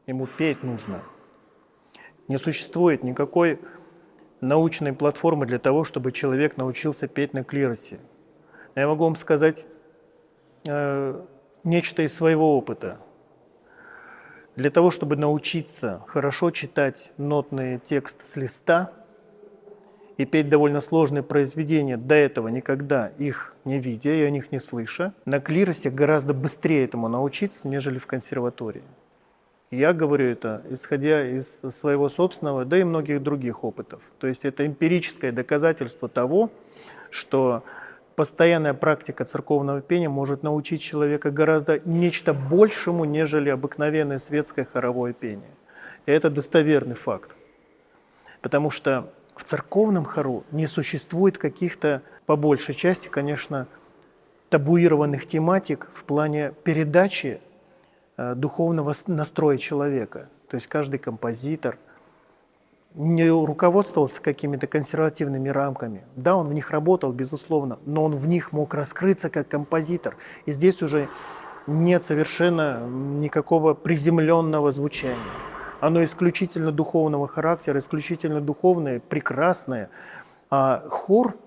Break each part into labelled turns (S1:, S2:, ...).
S1: ему петь нужно. Не существует никакой научной платформы для того, чтобы человек научился петь на клиросе. Я могу вам сказать нечто из своего опыта. Для того, чтобы научиться хорошо читать нотный текст с листа и петь довольно сложные произведения, до этого никогда их не видя и о них не слыша, на клиросе гораздо быстрее этому научиться, нежели в консерватории. Я говорю это, исходя из своего собственного, да и многих других опытов. То есть это эмпирическое доказательство того, что постоянная практика церковного пения может научить человека гораздо нечто большему, нежели обыкновенное светское хоровое пение. И это достоверный факт. Потому что в церковном хору не существует каких-то, по большей части, конечно, табуированных тематик в плане передачи духовного настроя человека. То есть каждый композитор не руководствовался какими-то консервативными рамками. Да, он в них работал, безусловно, но он в них мог раскрыться как композитор. И здесь уже нет совершенно никакого приземленного звучания. Оно исключительно духовного характера, исключительно духовное, прекрасное. А хор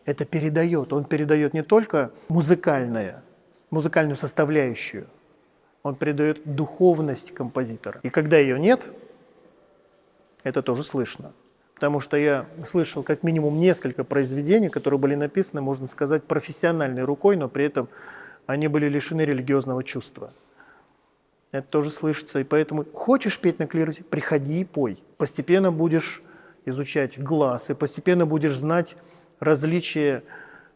S1: это передает. Он передает не только музыкальную составляющую, он передает духовность композитора. И когда ее нет, это тоже слышно. Потому что я слышал как минимум несколько произведений, которые были написаны, можно сказать, профессиональной рукой, но при этом они были лишены религиозного чувства. Это тоже слышится. И поэтому хочешь петь на клиросе, приходи и пой. Постепенно будешь изучать глаз, и постепенно будешь знать различия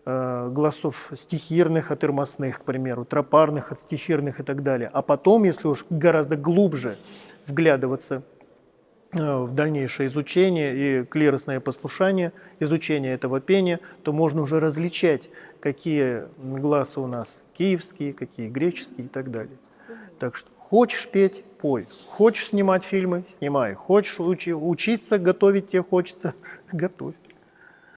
S1: голосов стихирных от ирмостных, к примеру, тропарных от стихирных и так далее. А потом, если уж гораздо глубже вглядываться в дальнейшее изучение и клиросное послушание, изучение этого пения, то можно уже различать, какие гласы у нас киевские, какие греческие и так далее. Так что хочешь петь – пой. Хочешь снимать фильмы – снимай. Хочешь учиться, готовить тебе хочется – готовь.